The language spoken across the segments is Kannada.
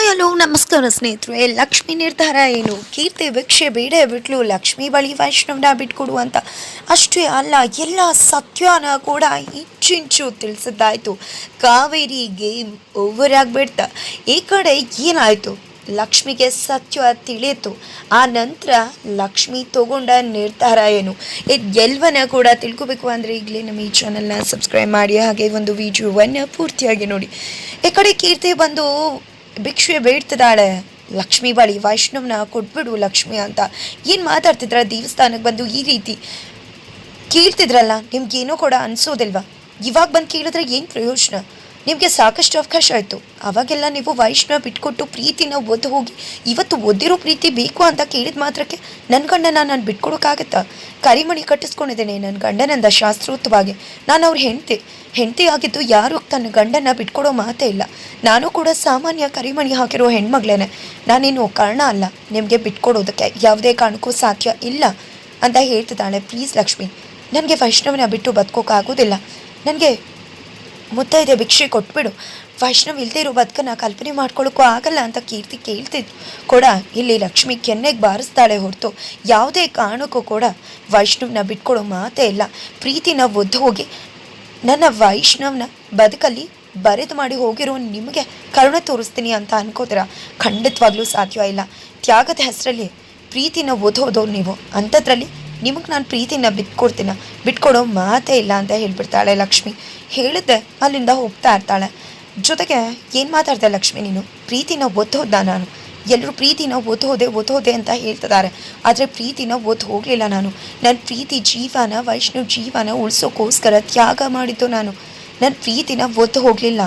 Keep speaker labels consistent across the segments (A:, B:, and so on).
A: ಹಲೋ ನಮಸ್ಕಾರ ಸ್ನೇಹಿತರೆ. ಲಕ್ಷ್ಮಿ ನಿರ್ಧಾರ ಏನು? ಕೀರ್ತಿ ಭಿಕ್ಷೆ ಬೇಡ ಬಿಟ್ಲು, ಲಕ್ಷ್ಮಿ ಬಳಿ ವೈಷ್ಣವನ ಬಿಟ್ಕೊಡು ಅಂತ. ಅಷ್ಟೇ ಅಲ್ಲ, ಎಲ್ಲ ಸತ್ಯನ ಕೂಡ ಇಂಚಿಂಚು ತಿಳಿಸಿದ್ದಾಯ್ತು. ಕಾವೇರಿ ಗೇಮ್ ಓವರ್ ಆಗಿಬಿಡ್ತ. ಈ ಕಡೆ ಏನಾಯಿತು, ಲಕ್ಷ್ಮಿಗೆ ಸತ್ಯ ತಿಳಿಯಿತು. ಆ ನಂತರ ಲಕ್ಷ್ಮಿ ತಗೊಂಡ ನಿರ್ಧಾರ ಏನು, ಎಲ್ಲವನ್ನ ಕೂಡ ತಿಳ್ಕೊಬೇಕು ಅಂದರೆ ಈಗಲೇ ನಮ್ಮ ಈ ಚಾನಲ್ನ ಸಬ್ಸ್ಕ್ರೈಬ್ ಮಾಡಿ, ಹಾಗೆ ಒಂದು ವಿಡಿಯೋವನ್ನು ಪೂರ್ತಿಯಾಗಿ ನೋಡಿ. ಈ ಕಡೆ ಕೀರ್ತಿ ಬಂದು ಭಿಕ್ಷೆ ಬೇಡ್ತಿದ್ದಾಳೆ ಲಕ್ಷ್ಮಿ ಬಳಿ, ವೈಷ್ಣವ್ನ ಕೊಟ್ಬಿಡು ಲಕ್ಷ್ಮಿ ಅಂತ. ಏನು ಮಾತಾಡ್ತಿದ್ರ? ದೇವಸ್ಥಾನಕ್ಕೆ ಬಂದು ಈ ರೀತಿ ಕೇಳ್ತಿದ್ರಲ್ಲ, ನಿಮ್ಗೇನೋ ಕೂಡ ಅನಿಸೋದಿಲ್ವಾ? ಇವಾಗ ಬಂದು ಕೇಳಿದ್ರೆ ಏನು ಪ್ರಯೋಜನ? ನಿಮಗೆ ಸಾಕಷ್ಟು ಅವಕಾಶ ಆಯಿತು. ಅವಾಗೆಲ್ಲ ನೀವು ವೈಷ್ಣವ ಬಿಟ್ಕೊಟ್ಟು ಪ್ರೀತಿನ ಒದ್ದು ಹೋಗಿ ಇವತ್ತು ಒದ್ದಿರೋ ಪ್ರೀತಿ ಬೇಕು ಅಂತ ಕೇಳಿದ ಮಾತ್ರಕ್ಕೆ ನನ್ನ ಗಂಡನ ನಾನು ಬಿಟ್ಕೊಡೋಕ್ಕಾಗತ್ತಾ? ಕರಿಮಣಿ ಕಟ್ಟಿಸ್ಕೊಂಡಿದ್ದೇನೆ ನನ್ನ ಗಂಡನಿಂದ ಶಾಸ್ತ್ರೋಕ್ತವಾಗಿ. ನಾನು ಅವ್ರ ಹೆಂಡತಿ ಆಗಿದ್ದು ಯಾರು ತನ್ನ ಗಂಡನ ಬಿಟ್ಕೊಡೋ ಮಾತೇ ಇಲ್ಲ. ನಾನು ಕೂಡ ಸಾಮಾನ್ಯ ಕರಿಮಣಿ ಹಾಕಿರೋ ಹೆಣ್ಮಗಳೇನೆ. ನಾನೇನು ಕಾರಣ ಅಲ್ಲ ನಿಮಗೆ ಬಿಟ್ಕೊಡೋದಕ್ಕೆ, ಯಾವುದೇ ಕಾರಣಕ್ಕೂ ಸಾಧ್ಯ ಇಲ್ಲ ಅಂತ ಹೇಳ್ತಿದ್ದಾಳೆ. ಪ್ಲೀಸ್ ಲಕ್ಷ್ಮಿ, ನನಗೆ ವೈಷ್ಣವನ ಬಿಟ್ಟು ಬದುಕೋಕ್ಕಾಗೋದಿಲ್ಲ. ನನಗೆ ಮುತ್ತೈದೆ ಭಿಕ್ಷೆ ಕೊಟ್ಬಿಡು. ವೈಷ್ಣವ್ ಇಲ್ಲದೆ ಇರೋ ಬದುಕನ್ನು ಕಲ್ಪನೆ ಮಾಡ್ಕೊಳ್ಳೋಕ್ಕೂ ಆಗಲ್ಲ ಅಂತ ಕೀರ್ತಿ ಕೇಳ್ತಿದ್ದು ಕೂಡ ಇಲ್ಲಿ ಲಕ್ಷ್ಮಿ ಕೆನ್ನೆಗೆ ಬಾರಿಸ್ತಾಳೆ ಹೊರತು ಯಾವುದೇ ಕಾರಣಕ್ಕೂ ಕೂಡ ವೈಷ್ಣವ್ನ ಬಿಟ್ಕೊಡೋ ಮಾತೇ ಇಲ್ಲ. ಪ್ರೀತಿನ ಒದ್ದು ಹೋಗಿ ನನ್ನ ವೈಷ್ಣವ್ನ ಬದುಕಲ್ಲಿ ಬರೆದು ಮಾಡಿ ಹೋಗಿರೋ ನಿಮಗೆ ಕರುಣೆ ತೋರಿಸ್ತೀನಿ ಅಂತ ಅನ್ಕೋತೀರ? ಖಂಡಿತವಾಗ್ಲೂ ಸಾಧ್ಯ ಇಲ್ಲ. ತ್ಯಾಗದ ಹೆಸರಲ್ಲಿ ಪ್ರೀತಿನ ಓದೋದವ್ರು ನೀವು. ಅಂಥದ್ರಲ್ಲಿ ನಿಮಗೆ ನಾನು ಪ್ರೀತಿನ ಬಿಟ್ಕೊಡೋ ಮಾತೇ ಇಲ್ಲ ಅಂತ ಹೇಳ್ಬಿಡ್ತಾಳೆ ಲಕ್ಷ್ಮಿ. ಹೇಳಿದ್ದೆ ಅಲ್ಲಿಂದ ಹೋಗ್ತಾ ಇರ್ತಾಳೆ. ಜೊತೆಗೆ ಏನು ಮಾತಾಡ್ದೆ ಲಕ್ಷ್ಮಿ ನೀನು? ಪ್ರೀತಿನ ಒತ್ತೋದ ನಾನು. ಎಲ್ಲರೂ ಪ್ರೀತಿನ ಒತ್ತೋದೆ ಅಂತ ಹೇಳ್ತಿದ್ದಾರೆ, ಆದರೆ ಪ್ರೀತಿನ ಒತ್ತು ಹೋಗಲಿಲ್ಲ ನಾನು. ನನ್ನ ಪ್ರೀತಿ ಜೀವನ, ವೈಷ್ಣವ್ ಜೀವನ ಉಳಿಸೋಕ್ಕೋಸ್ಕರ ತ್ಯಾಗ ಮಾಡಿದ್ದು ನಾನು. ನನ್ನ ಪ್ರೀತಿನ ಒತ್ತು ಹೋಗಲಿಲ್ಲ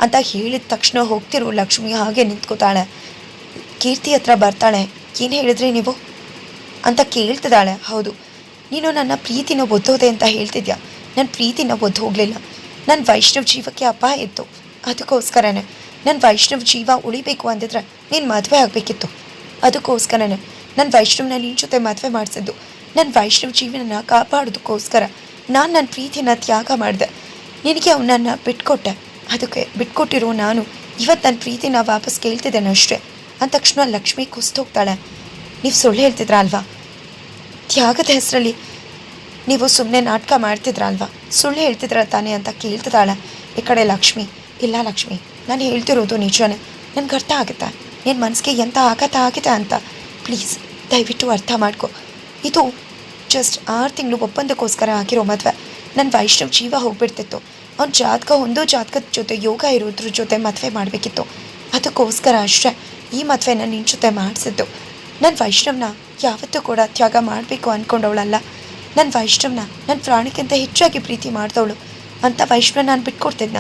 A: ಅಂತ ಹೇಳಿದ ತಕ್ಷಣ ಹೋಗ್ತಿರೋ ಲಕ್ಷ್ಮಿ ಹಾಗೆ ನಿಂತ್ಕೋತಾಳೆ. ಕೀರ್ತಿ ಹತ್ರ ಬರ್ತಾಳೆ. ಏನು ಹೇಳಿದ್ರಿ ನೀವು ಅಂತ ಕೇಳ್ತಿದ್ದಾಳೆ. ಹೌದು, ನೀನು ನನ್ನ ಪ್ರೀತಿನ ಒದ್ದೋದೆ ಅಂತ ಹೇಳ್ತಿದ್ಯಾ. ನನ್ನ ಪ್ರೀತಿನ ಒದ್ದು ಹೋಗಲಿಲ್ಲ. ನನ್ನ ವೈಷ್ಣವ್ ಜೀವಕ್ಕೆ ಅಪಾಯ ಇತ್ತು, ಅದಕ್ಕೋಸ್ಕರನೇ. ನನ್ನ ವೈಷ್ಣವ್ ಜೀವ ಉಳಿಬೇಕು ಅಂದಿದ್ರೆ ನೀನು ಮದುವೆ ಆಗಬೇಕಿತ್ತು. ಅದಕ್ಕೋಸ್ಕರನೇ ನನ್ನ ವೈಷ್ಣವ್ನ ನಿನ್ನ ಜೊತೆ ಮದುವೆ ಮಾಡಿಸಿದ್ದು. ನನ್ನ ವೈಷ್ಣವ್ ಜೀವನ ಕಾಪಾಡೋದಕ್ಕೋಸ್ಕರ ನಾನು ನನ್ನ ಪ್ರೀತಿನ ತ್ಯಾಗ ಮಾಡಿದೆ. ನಿನಗೆ ಅವನನ್ನು ಬಿಟ್ಕೊಟ್ಟೆ. ಅದಕ್ಕೆ ಬಿಟ್ಕೊಟ್ಟಿರೋ ನಾನು ಇವತ್ತು ನನ್ನ ಪ್ರೀತಿನ ವಾಪಸ್ ಕೇಳ್ತಿದ್ದೇನೆ ಅಷ್ಟೇ. ಅಂದ ತಕ್ಷಣ ಲಕ್ಷ್ಮಿ ಕುಸ್ತೋಗ್ತಾಳೆ. ನೀವು ಸುಳ್ಳು ಹೇಳ್ತಿದ್ರ ಅಲ್ವಾ? ತ್ಯಾಗದ ಹೆಸರಲ್ಲಿ ನೀವು ಸುಮ್ಮನೆ ನಾಟಕ ಮಾಡ್ತಿದ್ರ ಅಲ್ವಾ? ಸುಳ್ಳು ಹೇಳ್ತಿದ್ರ ತಾನೇ ಅಂತ ಕೇಳ್ತಿದ್ದಾಳೆ. ಈ ಕಡೆ ಲಕ್ಷ್ಮಿ, ಇಲ್ಲ ಲಕ್ಷ್ಮಿ, ನಾನು ಹೇಳ್ತಿರೋದು ನಿಜನೇ. ನನಗೆ ಅರ್ಥ ಆಗುತ್ತೆ ನಿನ್ನ ಮನಸ್ಸಿಗೆ ಎಂಥ ಆಘಾತ ಆಗಿದೆ ಅಂತ. ಪ್ಲೀಸ್ ದಯವಿಟ್ಟು ಅರ್ಥ ಮಾಡ್ಕೊ. ಇದು ಜಸ್ಟ್ 6 ತಿಂಗಳು ಒಪ್ಪಂದಕ್ಕೋಸ್ಕರ ಆಗಿರೋ ಮದುವೆ. ನನ್ನ ವೈಷ್ಣವ್ ಜೀವ ಹೋಗ್ಬಿಡ್ತಿತ್ತು. ಅವ್ನ ಜಾತಕದ ಜೊತೆ ಯೋಗ ಇರೋದ್ರ ಜೊತೆ ಮದುವೆ ಮಾಡಬೇಕಿತ್ತು. ಅದಕ್ಕೋಸ್ಕರ ಅಷ್ಟೇ ಈ ಮದುವೆನ ನಿನ್ನ ಜೊತೆ ಮಾಡಿಸಿದ್ದು. ನನ್ನ ವೈಷ್ಣವ್ನ ಯಾವತ್ತೂ ಕೂಡ ತ್ಯಾಗ ಮಾಡಬೇಕು ಅಂದ್ಕೊಂಡವಳಲ್ಲ. ನನ್ನ ವೈಷ್ಣವ್ನ ನನ್ನ ಪ್ರಾಣಕ್ಕಿಂತ ಹೆಚ್ಚಾಗಿ ಪ್ರೀತಿ ಮಾಡಿದವಳು ಅಂತ ವೈಷ್ಣವ್ ನಾನು ಬಿಟ್ಕೊಡ್ತಿದ್ನ.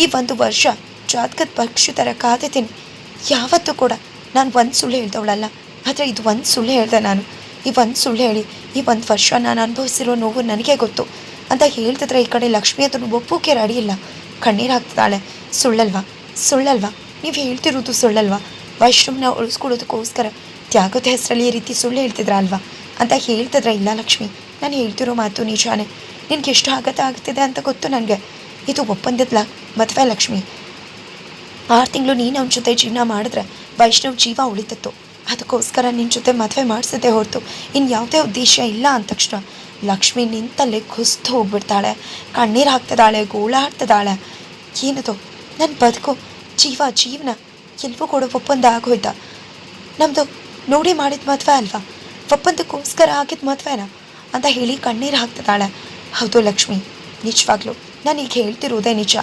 A: ಈ 1 ವರ್ಷ ಜಾತಕದ ಪಕ್ಷಿ ಥರ ಕಾದಿದ್ದೀನಿ. ಯಾವತ್ತೂ ಕೂಡ ನಾನು ಒಂದು ಸುಳ್ಳು ಹೇಳ್ದವಳಲ್ಲ. ಆದರೆ ಇದು ಒಂದು ಸುಳ್ಳು ಹೇಳ್ದೆ ನಾನು. ಈ ಒಂದು ಸುಳ್ಳು ಹೇಳಿ ಈ 1 ವರ್ಷ ನಾನು ಅನುಭವಿಸಿರೋ ನೋವು ನನಗೆ ಗೊತ್ತು ಅಂತ ಹೇಳ್ತಿದ್ರೆ ಈ ಕಡೆ ಲಕ್ಷ್ಮಿ ಅದನ್ನು ಒಪ್ಪೋಕೆ ರೆಡಿ ಇಲ್ಲ. ಕಣ್ಣೀರು ಹಾಕ್ತಿದ್ದಾಳೆ. ಸುಳ್ಳಲ್ವಾ ನೀವು ಹೇಳ್ತಿರೋದು? ಸುಳ್ಳಲ್ವಾ? ವೈಷ್ಣವ್ನ ಉಳಿಸ್ಕೊಡೋದಕ್ಕೋಸ್ಕರ ತ್ಯಾಗದ ಹೆಸರಲ್ಲಿ ಈ ರೀತಿ ಸುಳ್ಳು ಹೇಳ್ತಿದ್ರ ಅಲ್ವಾ ಅಂತ ಹೇಳ್ತಿದ್ರೆ, ಇಲ್ಲ ಲಕ್ಷ್ಮಿ, ನಾನು ಹೇಳ್ತಿರೋ ಮಾತು ನಿಜಾನೇ. ನಿನಗೆ ಎಷ್ಟು ಆಘಾತ ಆಗ್ತಿದೆ ಅಂತ ಗೊತ್ತು ನನಗೆ. ಇದು ಒಪ್ಪಂದದ ಮದುವೆ ಲಕ್ಷ್ಮಿ. 6 ತಿಂಗಳು ನೀನು ಅವನ ಜೊತೆ ಜೀವನ ಮಾಡಿದ್ರೆ ವೈಷ್ಣವ್ ಜೀವ ಉಳಿತಿತ್ತು. ಅದಕ್ಕೋಸ್ಕರ ನಿನ್ನ ಜೊತೆ ಮದುವೆ ಮಾಡಿಸಿದೆ ಹೊರತು ಇನ್ನು ಯಾವುದೇ ಉದ್ದೇಶ ಇಲ್ಲ ಅಂದ ತಕ್ಷಣ ಲಕ್ಷ್ಮಿ ನಿಂತಲ್ಲೇ ಕುಸ್ತು ಹೋಗ್ಬಿಡ್ತಾಳೆ. ಕಣ್ಣೀರು ಹಾಕ್ತಿದ್ದಾಳೆ, ಗೋಳಾಡ್ತಿದ್ದಾಳೆ. ಏನದು ನನ್ನ ಬದುಕು ಜೀವನ ಎಲ್ಲವೂ ಕೂಡ ಒಪ್ಪಂದ ಆಗೋಯ್ತಾ? ನಮ್ಮದು ನೋಡಿ ಮಾಡಿದ ಮದುವೆ ಅಲ್ವಾ? ಒಪ್ಪಂದಕ್ಕೋಸ್ಕರ ಆಗಿದ್ದ ಮದುವೆನಾ ಅಂತ ಹೇಳಿ ಕಣ್ಣೀರು ಹಾಕ್ತಿದ್ದಾಳೆ. ಹೌದು ಲಕ್ಷ್ಮಿ, ನಿಜವಾಗ್ಲೂ ನಾನು ಈಗ ಹೇಳ್ತಿರೋದೇ ನಿಜ.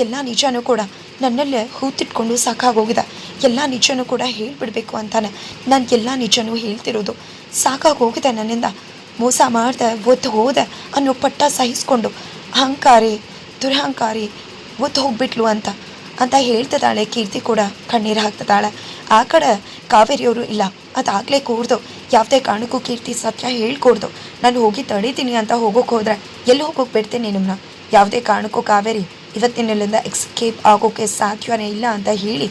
A: ಎಲ್ಲ ನಿಜನೂ ಕೂಡ ನನ್ನಲ್ಲೇ ಹೂತಿಟ್ಕೊಂಡು ಸಾಕಾಗೋಗಿದೆ. ಎಲ್ಲ ನಿಜನೂ ಕೂಡ ಹೇಳಿಬಿಡ್ಬೇಕು ಅಂತಾನೆ ನಾನು ಎಲ್ಲ ನಿಜನೂ ಹೇಳ್ತಿರೋದು. ಸಾಕಾಗೋಗಿದೆ ನನ್ನಿಂದ. ಮೋಸ ಮಾಡಿದೆ, ಒತ್ತು ಹೋದೆ ಅನ್ನೋ ಪಟ್ಟ ಸಹಿಸ್ಕೊಂಡು ದುರಹಂಕಾರಿ ಒತ್ತು ಹೋಗ್ಬಿಟ್ಲು ಅಂತ ಹೇಳ್ತಿದ್ದಾಳೆ. ಕೀರ್ತಿ ಕೂಡ ಕಣ್ಣೀರು ಹಾಕ್ತಿದ್ದಾಳೆ. ಆ ಕಡೆ ಕಾವೇರಿಯವರು ಇಲ್ಲ, ಅದಾಗಲೇ ಕೂಡ್ದು ಯಾವುದೇ ಕಾರಣಕ್ಕೂ ಕೀರ್ತಿ ಸತ್ಯ ಹೇಳ್ಕೊಡ್ದು. ನಾನು ಹೋಗಿ ತಡೀತೀನಿ ಅಂತ ಹೋಗೋಕೆ ಹೋದರೆ ಎಲ್ಲಿ ಹೋಗೋಕೆ ಬಿಡ್ತೀನಿ ನಿಮ್ಮನ್ನ? ಯಾವುದೇ ಕಾರಣಕ್ಕೂ ಕಾವೇರಿ ಇವತ್ತಿನಲ್ಲಿಂದ ಎಸ್ಕೇಪ್ ಆಗೋಕ್ಕೆ ಸಾಧ್ಯವೇ ಇಲ್ಲ ಅಂತ ಹೇಳಿ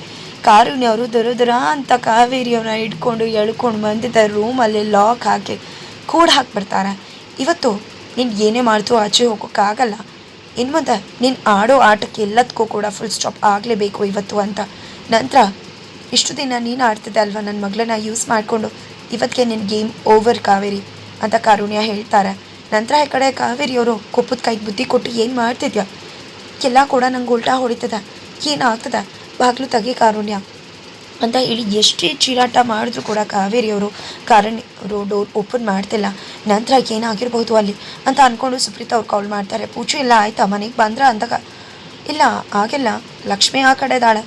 A: ಕಾರುಣ್ಯವರು ದರ ಅಂತ ಕಾವೇರಿಯವ್ರನ್ನ ಇಟ್ಕೊಂಡು ಎಳ್ಕೊಂಡು ಬಂದಿದ್ದ ರೂಮಲ್ಲಿ ಲಾಕ್ ಹಾಕಿ ಕೂಡ ಹಾಕ್ಬಿಡ್ತಾರೆ. ಇವತ್ತು ನೀನು ಏನೇ ಮಾಡ್ತು ಆಚೆ ಹೋಗೋಕ್ಕಾಗಲ್ಲ. ಇನ್ನು ಮುಂದೆ ನೀನು ಆಡೋ ಆಟಕ್ಕೆ ಎಲ್ಲದಕ್ಕೂ ಕೂಡ ಫುಲ್ ಸ್ಟಾಪ್ ಆಗಲೇಬೇಕು ಇವತ್ತು ಅಂತ. ನಂತರ ಇಷ್ಟು ದಿನ ನೀನು ಆಡ್ತಿದ್ದೆ ಅಲ್ವಾ ನನ್ನ ಮಗಳನ್ನ ಯೂಸ್ ಮಾಡಿಕೊಂಡು, ಇವತ್ತಿಗೆ ನಿನ್ನ ಗೇಮ್ ಓವರ್ ಕಾವೇರಿ ಅಂತ ಕಾರುಣ್ಯ ಹೇಳ್ತಾರೆ. ನಂತರ ಈ ಕಡೆ ಕಾವೇರಿಯವರು ಕೊಪ್ಪದ ಕೈಗೆ ಬುದ್ಧಿ ಕೊಟ್ಟು ಏನು ಮಾಡ್ತಿದ್ಯಾ, ಎಲ್ಲ ಕೂಡ ನಂಗೆ ಉಲ್ಟಾ ಹೊಡಿತದ, ಏನಾಗ್ತದ, ಬಾಗಿಲು ತೆಗಿ ಕಾರುಣ್ಯ ಅಂತ ಹೇಳಿ ಎಷ್ಟೇ ಚೀರಾಟ ಮಾಡಿದ್ರು ಕೂಡ ಕಾವೇರಿಯವರು ಡೋರ್ ಓಪನ್ ಮಾಡ್ತಿಲ್ಲ. ನಂತರ ಏನಾಗಿರ್ಬೋದು ಅಲ್ಲಿ ಅಂತ ಅಂದ್ಕೊಂಡು ಸುಪ್ರೀತಾ ಅವ್ರು ಕಾಲ್ ಮಾಡ್ತಾರೆ. ಪೂಜೆ ಎಲ್ಲ ಆಯ್ತಾ, ಮನೆಗೆ ಬಂದ್ರ ಅಂದಾಗ ಇಲ್ಲ ಆಗಿಲ್ಲ, ಲಕ್ಷ್ಮಿ ಆ ಕಡೆ ಇದ್ದಾಳೆ,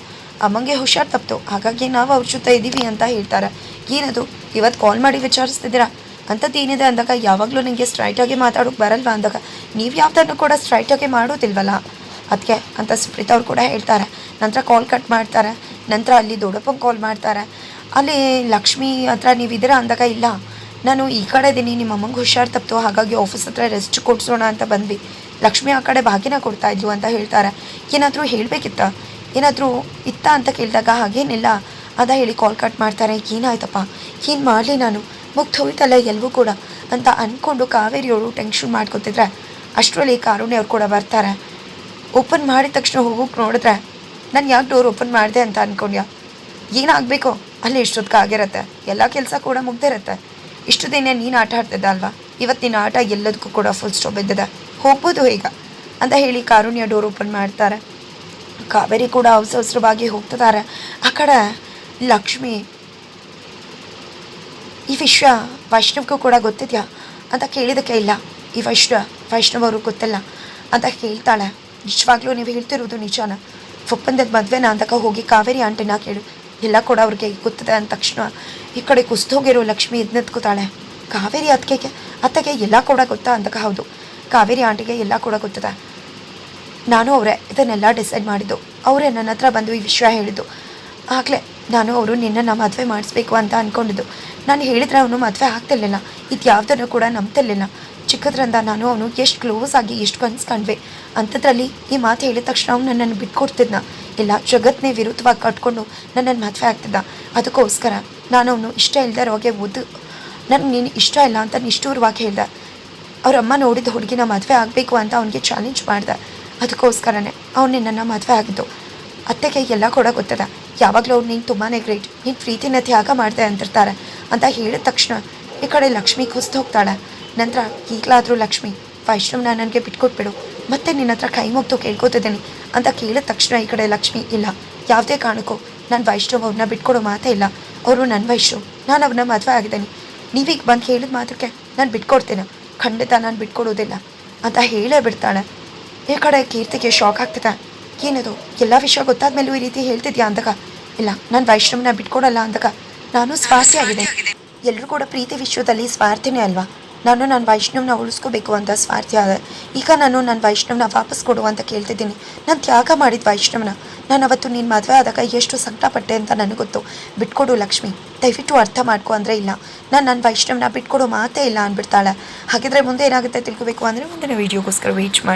A: ಅಮ್ಮಂಗೆ ಹುಷಾರು ತಪ್ಪಿತು, ಹಾಗಾಗಿ ನಾವು ಅವ್ರ ಜೊತೆ ಇದ್ದೀವಿ ಅಂತ ಹೇಳ್ತಾರೆ. ಏನದು ಇವತ್ತು ಕಾಲ್ ಮಾಡಿ ವಿಚಾರಿಸ್ತಿದ್ದೀರಾ, ಅಂಥದ್ದು ಏನಿದೆ ಅಂದಾಗ ಯಾವಾಗಲೂ ನನಗೆ ಸ್ಟ್ರೈಟಾಗಿ ಮಾತಾಡೋಕೆ ಬರಲ್ವಾ ಅಂದಾಗ ನೀವು ಯಾವುದನ್ನು ಕೂಡ ಸ್ಟ್ರೈಟಾಗಿ ಮಾಡೋದಿಲ್ವಲ್ಲ ಅದಕ್ಕೆ ಅಂತ ಸುಪ್ರೀತಾ ಅವ್ರು ಕೂಡ ಹೇಳ್ತಾರೆ. ನಂತರ ಕಾಲ್ ಕಟ್ ಮಾಡ್ತಾರೆ. ನಂತರ ಅಲ್ಲಿ ದೊಡ್ಡಪ್ಪಂಗೆ ಕಾಲ್ ಮಾಡ್ತಾರೆ. ಅಲ್ಲಿ ಲಕ್ಷ್ಮಿ ಹತ್ರ ನೀವಿದ್ದೀರಾ ಅಂದಾಗ ಇಲ್ಲ, ನಾನು ಈ ಕಡೆ ಇದ್ದೀನಿ, ನಿಮ್ಮ ಅಮ್ಮಂಗೆ ಹುಷಾರು ತಪ್ಪಿತು, ಹಾಗಾಗಿ ಆಫೀಸ್ ಹತ್ರ ರೆಸ್ಟ್ ಕೊಡಿಸೋಣ ಅಂತ ಬಂದ್ವಿ, ಲಕ್ಷ್ಮಿ ಆ ಕಡೆ ಭಾಗ್ಯನ ಕೊಡ್ತಾಯಿದ್ಲು ಅಂತ ಹೇಳ್ತಾರೆ. ಏನಾದರೂ ಹೇಳಬೇಕಿತ್ತ, ಏನಾದರೂ ಇತ್ತ ಅಂತ ಕೇಳಿದಾಗ ಹಾಗೇನಿಲ್ಲ ಅದ ಹೇಳಿ ಕಾಲ್ ಕಟ್ ಮಾಡ್ತಾರೆ. ಏನಾಯ್ತಪ್ಪ, ಏನು ಮಾಡಲಿ, ನಾನು ಮುಗ್ದು ಹೋಯ್ತಲ್ಲ ಎಲ್ಲವೂ ಕೂಡ ಅಂತ ಅಂದ್ಕೊಂಡು ಕಾವೇರಿಯವರು ಟೆನ್ಷನ್ ಮಾಡ್ಕೊತಿದ್ರೆ ಅಷ್ಟರಲ್ಲಿ ಕಾರುಣ್ಯ ಅವ್ರು ಕೂಡ ಬರ್ತಾರೆ. ಓಪನ್ ಮಾಡಿದ ತಕ್ಷಣ ಹೋಗೋಕೆ ನೋಡಿದ್ರೆ ನಾನು ಯಾಕೆ ಡೋರ್ ಓಪನ್ ಮಾಡಿದೆ ಅಂತ ಅಂದ್ಕೊಂಡ್ಯಾ, ಏನಾಗಬೇಕು ಅಲ್ಲಿ ಇಷ್ಟೊತ್ತಿಗೆ ಆಗಿರತ್ತೆ, ಎಲ್ಲ ಕೆಲಸ ಕೂಡ ಮುಗ್ದಿರತ್ತೆ, ಇಷ್ಟು ದಿನ ನೀನು ಆಟ ಆಡ್ತಿದ್ದ ಅಲ್ವಾ, ಇವತ್ತು ನಿನ್ನ ಆಟ ಎಲ್ಲದಕ್ಕೂ ಕೂಡ ಫುಲ್ ಸ್ಟಾಪ್ ಇದ್ದದ, ಹೋಗ್ಬೋದು ಈಗ ಅಂತ ಹೇಳಿ ಕಾರುಣ್ಯ ಡೋರ್ ಓಪನ್ ಮಾಡ್ತಾರೆ. ಕಾವೇರಿ ಕೂಡ ಅವಸರವಾಗಿ ಹೋಗ್ತಿದ್ದಾರೆ. ಆ ಕಡೆ ಲಕ್ಷ್ಮಿ ಈ ವಿಷಯ ವೈಷ್ಣವ್ಗೂ ಕೂಡ ಗೊತ್ತಿದೆಯಾ ಅಂತ ಕೇಳಿದಕ್ಕೆ ಇಲ್ಲ, ಈ ವೈಷ್ಣವ್ ಅವ್ರಿಗೆ ಗೊತ್ತಿಲ್ಲ ಅಂತ ಕೇಳ್ತಾಳೆ. ನಿಜವಾಗ್ಲೂ ನೀವು ಹೇಳ್ತಿರೋದು ನಿಜಾನ, ಒಪ್ಪಂದದ ಮದುವೆನ ಅಂತಕ ಹೋಗಿ ಕಾವೇರಿ ಆಂಟಿನ ಕೇಳು, ಎಲ್ಲ ಕೂಡ ಅವ್ರಿಗೆ ಗೊತ್ತಿದೆ ಅಂದ ತಕ್ಷಣ ಈ ಕಡೆ ಕುಸ್ತೋಗಿರೋ ಲಕ್ಷ್ಮಿ ಎದ್ನೆತ್ಕೋತಾಳೆ. ಕಾವೇರಿ ಅತ್ತೆಗೆ ಎಲ್ಲ ಕೂಡ ಗೊತ್ತಾ ಅಂತಕ ಹೌದು, ಕಾವೇರಿ ಆಂಟಿಗೆ ಎಲ್ಲ ಕೂಡ ಗೊತ್ತಿದೆ, ನಾನು ಅವರೇ ಇದನ್ನೆಲ್ಲ ಡಿಸೈಡ್ ಮಾಡಿದ್ದು, ಅವರೇ ನನ್ನ ಹತ್ರ ಬಂದು ಈ ವಿಷಯ ಹೇಳಿದ್ದು, ಆಗಲೇ ನಾನು ಅವರು ನಿನ್ನನ್ನು ಮದುವೆ ಮಾಡಿಸ್ಬೇಕು ಅಂತ ಅಂದ್ಕೊಂಡಿದ್ದು, ನಾನು ಹೇಳಿದರೆ ಅವನು ಮದುವೆ ಆಗ್ತಿರ್ಲಿಲ್ಲ, ಇದು ಯಾವುದನ್ನು ಕೂಡ ನಂಬ್ತಿರ್ಲಿಲ್ಲ, ಚಿಕ್ಕದ್ರಿಂದ ನಾನು ಅವನು ಎಷ್ಟು ಕ್ಲೋಸ್ ಆಗಿ ಎಷ್ಟು ಕನ್ಸು ಕಂಡ್ವಿ, ಅಂಥದ್ರಲ್ಲಿ ಈ ಮಾತು ಹೇಳಿದ ತಕ್ಷಣ ಅವ್ನು ನನ್ನನ್ನು ಬಿಟ್ಕೊಡ್ತಿದ್ನ, ಇಲ್ಲ ಜಗತ್ತನ್ನೇ ವಿರುದ್ಧವಾಗಿ ಕಟ್ಕೊಂಡು ನನ್ನನ್ನು ಮದುವೆ ಆಗ್ತಿದ್ದ, ಅದಕ್ಕೋಸ್ಕರ ನಾನು ಅವನು ಇಷ್ಟ ಇಲ್ಲದೆ ಇರೋಗೆ ನನಗೆ ನೀನು ಇಷ್ಟ ಇಲ್ಲ ಅಂತ ನಿಷ್ಠೂರವಾಗಿ ಹೇಳ್ದೆ, ಅವರಮ್ಮ ನೋಡಿದ ಹುಡುಗಿನ ಮದುವೆ ಆಗಬೇಕು ಅಂತ ಅವನಿಗೆ ಚಾಲೆಂಜ್ ಮಾಡಿದೆ, ಅದಕ್ಕೋಸ್ಕರನೇ ಅವ್ನು ನಿನ್ನನ್ನು ಮದುವೆ ಆಗಿದ್ದು, ಅತ್ತೆಗೆ ಎಲ್ಲ ಕೂಡ ಗೊತ್ತಿದೆ, ಯಾವಾಗಲೂ ಅವ್ರು ನೀನು ತುಂಬಾ ಗ್ರೇಟ್, ನೀನು ಪ್ರೀತಿನ ತ್ಯಾಗ ಮಾಡಿದೆ ಅಂತಿರ್ತಾರೆ ಅಂತ ಹೇಳಿದ ತಕ್ಷಣ ಈ ಕಡೆ ಲಕ್ಷ್ಮಿ ಕುಸ್ತು ಹೋಗ್ತಾಳೆ. ನಂತರ ಈಗಲಾದರೂ ಲಕ್ಷ್ಮಿ ವೈಷ್ಣವ್ನ ನನಗೆ ಬಿಟ್ಕೊಟ್ಬಿಡು, ಮತ್ತೆ ನಿನ್ನ ಹತ್ರ ಕೈ ಮುಗ್ದು ಕೇಳ್ಕೊತಿದ್ದೀನಿ ಅಂತ ಕೇಳಿದ ತಕ್ಷಣ ಈ ಕಡೆ ಲಕ್ಷ್ಮಿ ಇಲ್ಲ, ಯಾವುದೇ ಕಾರಣಕ್ಕೂ ನಾನು ವೈಷ್ಣವ್ ಅವ್ರನ್ನ ಬಿಟ್ಕೊಡೋ ಮಾತೇ ಇಲ್ಲ, ಅವರು ನನ್ನ ವೈಷ್ಣವ್, ನಾನು ಅವ್ರನ್ನ ಮದುವೆ ಆಗಿದ್ದೀನಿ, ನೀವೀಗ ಬಂದು ಹೇಳಿದ ಮಾತ್ರಕ್ಕೆ ನಾನು ಬಿಟ್ಕೊಡ್ತೀನಿ, ಖಂಡಿತ ನಾನು ಬಿಟ್ಕೊಡೋದಿಲ್ಲ ಅಂತ ಹೇಳೇ ಬಿಡ್ತಾಳೆ. ಈ ಕಡೆ ಕೀರ್ತಿಗೆ ಶಾಕ್ ಆಗ್ತಿದೆ, ಏನದು ಎಲ್ಲ ವಿಷಯ ಗೊತ್ತಾದ ಮೇಲೂ ಈ ರೀತಿ ಹೇಳ್ತಿದ್ಯಾ ಅಂದಾಗ ಇಲ್ಲ, ನಾನು ವೈಷ್ಣವನ ಬಿಟ್ಕೊಡಲ್ಲ ಅಂದಾಗ ನಾನು ಸ್ವಾರ್ಥಿ ಆಗಿದೆ, ಎಲ್ಲರೂ ಕೂಡ ಪ್ರೀತಿ ವಿಷಯದಲ್ಲಿ ಸ್ವಾರ್ಥಿನೇ ಅಲ್ವಾ, ನಾನು ವೈಷ್ಣವನ ಉಳಿಸ್ಕೋಬೇಕು ಅಂತ ಸ್ವಾರ್ಥಿ ಆದೆ, ಈಗ ನಾನು ನನ್ನ ವೈಷ್ಣವನ ವಾಪಸ್ ಕೊಡು ಅಂತ ಕೇಳ್ತಿದ್ದೀನಿ, ನಾನು ತ್ಯಾಗ ಮಾಡಿದ ವೈಷ್ಣವನ, ನಾನು ಅವತ್ತು ನೀನು ಮದುವೆ ಆದಾಗ ಎಷ್ಟು ಸಂಕಟಪಟ್ಟೆ ಅಂತ ನನಗೆ ಗೊತ್ತು, ಬಿಟ್ಕೊಡು ಲಕ್ಷ್ಮಿ, ದಯವಿಟ್ಟು ಅರ್ಥ ಮಾಡ್ಕೊ ಅಂದರೆ ಇಲ್ಲ, ನಾನು ನನ್ನ ವೈಷ್ಣವನ ಬಿಟ್ಕೊಡೋ ಮಾತೇ ಇಲ್ಲ ಅಂದ್ಬಿಡ್ತಾಳೆ. ಹಾಗಿದ್ರೆ ಮುಂದೆ ಏನಾಗುತ್ತೆ ತಿಳ್ಕೊಬೇಕು ಅಂದರೆ ಮುಂದಿನ ವೀಡಿಯೋಗೋಸ್ಕರ ವೇಟ್ ಮಾಡಿ.